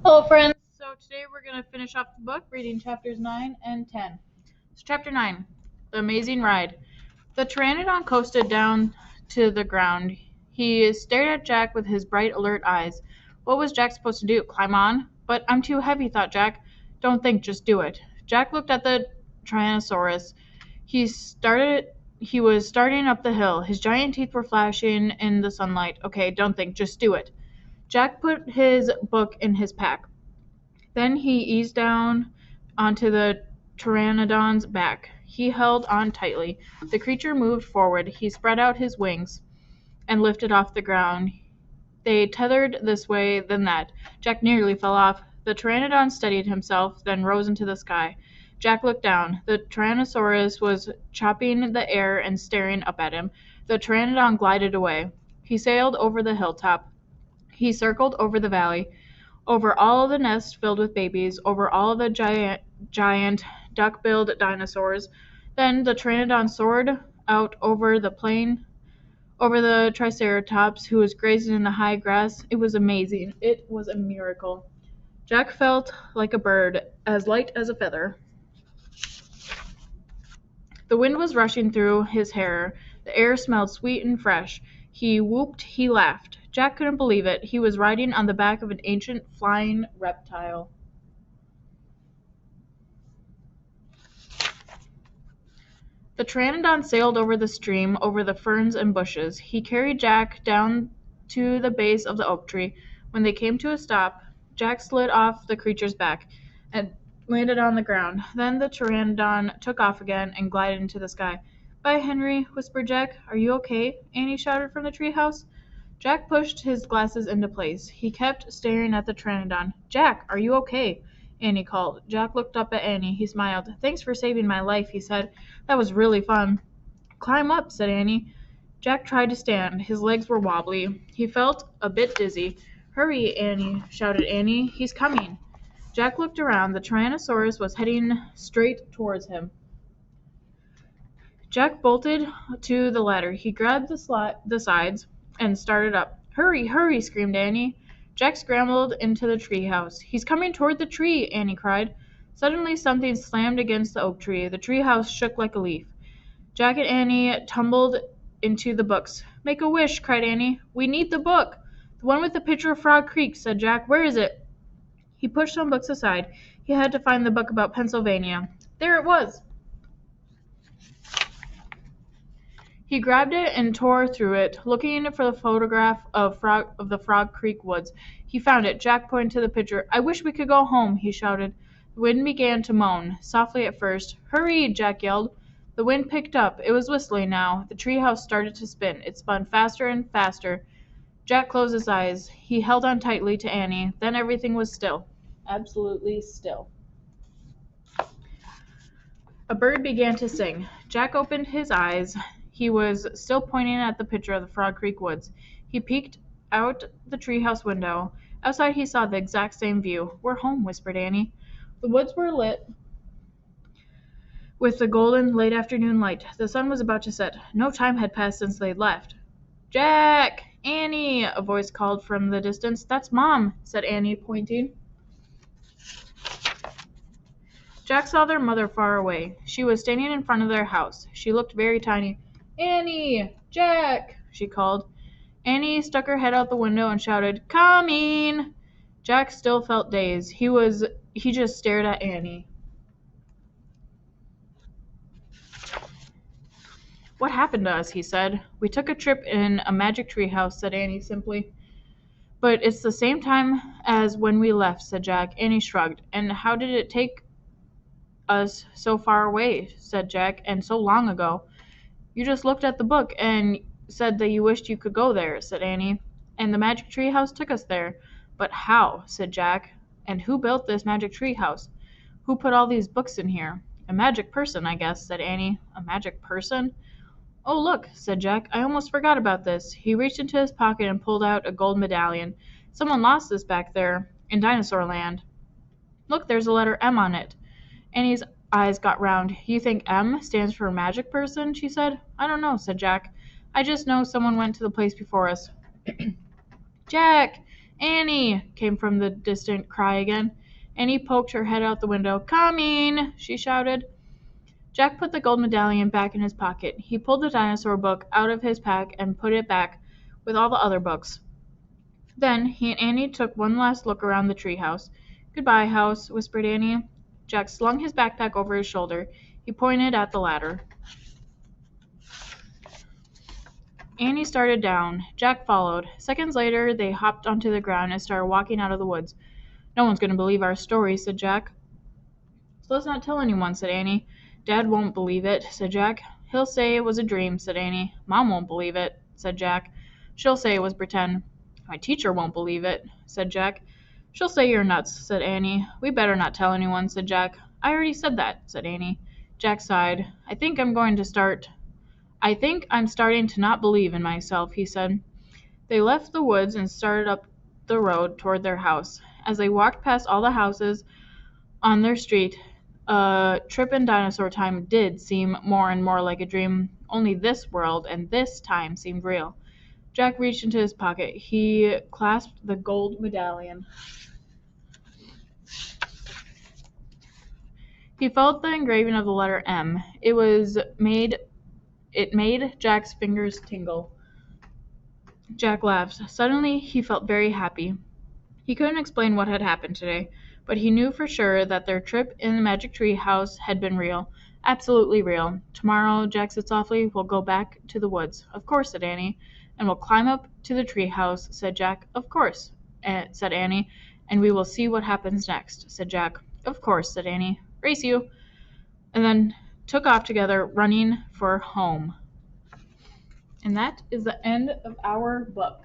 Hello, friends. So today we're going to finish off the book, reading chapters 9 and 10. So chapter 9, The Amazing Ride. The pteranodon coasted down to the ground. He stared at Jack with his bright, alert eyes. What was Jack supposed to do? Climb on? But I'm too heavy, thought Jack. Don't think, just do it. Jack looked at the Tyrannosaurus. He was starting up the hill. His giant teeth were flashing in the sunlight. Okay, don't think, just do it. Jack put his book in his pack. Then he eased down onto the pteranodon's back. He held on tightly. The creature moved forward. He spread out his wings and lifted off the ground. They tethered this way, then that. Jack nearly fell off. The pteranodon steadied himself, then rose into the sky. Jack looked down. The Tyrannosaurus was chopping the air and staring up at him. The pteranodon glided away. He sailed over the hilltop. He circled over the valley, over all the nests filled with babies, over all the giant duck-billed dinosaurs. Then the pteranodon soared out over the plain, over the triceratops who was grazing in the high grass. It was amazing. It was a miracle. Jack felt like a bird, as light as a feather. The wind was rushing through his hair. The air smelled sweet and fresh. He whooped, he laughed. Jack couldn't believe it. He was riding on the back of an ancient flying reptile. The pteranodon sailed over the stream, over the ferns and bushes. He carried Jack down to the base of the oak tree. When they came to a stop, Jack slid off the creature's back and landed on the ground. Then the pteranodon took off again and glided into the sky. "Bye, Henry," whispered Jack. "Are you okay?" Annie shouted from the treehouse. Jack pushed his glasses into place. He kept staring at the pteranodon. "Jack, are you okay?" Annie called. Jack looked up at Annie. He smiled. "Thanks for saving my life," he said. "That was really fun." "Climb up," said Annie. Jack tried to stand. His legs were wobbly. He felt a bit dizzy. "Hurry, Annie," shouted Annie. "He's coming." Jack looked around. The Tyrannosaurus was heading straight towards him. Jack bolted to the ladder. He grabbed the sides and started up. "Hurry, hurry!" screamed Annie. Jack scrambled into the treehouse. "He's coming toward the tree!" Annie cried. Suddenly something slammed against the oak tree. The treehouse shook like a leaf. Jack and Annie tumbled into the books. "Make a wish!" cried Annie. "We need the book!" "The one with the picture of Frog Creek," said Jack. "Where is it?" He pushed some books aside. He had to find the book about Pennsylvania. There it was! He grabbed it and tore through it, looking for the photograph of the Frog Creek woods. He found it. Jack pointed to the picture. "I wish we could go home," he shouted. The wind began to moan, softly at first. "Hurry!" Jack yelled. The wind picked up. It was whistling now. The treehouse started to spin. It spun faster and faster. Jack closed his eyes. He held on tightly to Annie. Then everything was still. Absolutely still. A bird began to sing. Jack opened his eyes. He was still pointing at the picture of the Frog Creek woods. He peeked out the treehouse window. Outside he saw the exact same view. "We're home," whispered Annie. The woods were lit with the golden late afternoon light. The sun was about to set. No time had passed since they'd left. "Jack! Annie!" a voice called from the distance. "That's Mom," said Annie, pointing. Jack saw their mother far away. She was standing in front of their house. She looked very tiny. "Annie! Jack!" she called. Annie stuck her head out the window and shouted, "Coming!" Jack still felt dazed. He just stared at Annie. "What happened to us?" he said. "We took a trip in a magic tree house," said Annie simply. "But it's the same time as when we left," said Jack. Annie shrugged. "And how did it take us so far away?" said Jack. "And so long ago." "You just looked at the book and said that you wished you could go there," said Annie. "And the magic tree house took us there." "But how?" said Jack. "And who built this magic tree house? Who put all these books in here?" "A magic person, I guess," said Annie. "A magic person?" "Oh, look," said Jack. "I almost forgot about this." He reached into his pocket and pulled out a gold medallion. "Someone lost this back there in Dinosaur Land. Look, there's a letter M on it." Annie's eyes got round. "You think M stands for magic person?" she said. "I don't know," said Jack. "I just know someone went to the place before us." "Jack!" "Annie!" came from the distant cry again. Annie poked her head out the window. "Coming!" she shouted. Jack put the gold medallion back in his pocket. He pulled the dinosaur book out of his pack and put it back with all the other books. Then he and Annie took one last look around the treehouse. "Goodbye, house," whispered Annie. Jack slung his backpack over his shoulder. He pointed at the ladder. Annie started down. Jack followed. Seconds later, they hopped onto the ground and started walking out of the woods. "No one's going to believe our story," said Jack. "So let's not tell anyone," said Annie. "Dad won't believe it," said Jack. "He'll say it was a dream," said Annie. "Mom won't believe it," said Jack. "She'll say it was pretend." "My teacher won't believe it," said Jack. "She'll say you're nuts," said Annie. "We better not tell anyone," said Jack. "I already said that," said Annie. Jack sighed. I think I'm starting to not believe in myself," he said. They left the woods and started up the road toward their house. As they walked past all the houses on their street, a trip in dinosaur time did seem more and more like a dream. Only this world and this time seemed real. Jack reached into his pocket. He clasped the gold medallion. He felt the engraving of the letter M. It made Jack's fingers tingle. Jack laughed. Suddenly he felt very happy. He couldn't explain what had happened today, but he knew for sure that their trip in the magic tree house had been real. Absolutely real. "Tomorrow," Jack said softly, "we'll go back to the woods." "Of course," said Annie. "And we'll climb up to the tree house," said Jack. "Of course," said Annie. "And we will see what happens next," said Jack. "Of course," said Annie. "Race you!" And then took off together, running for home. And that is the end of our book.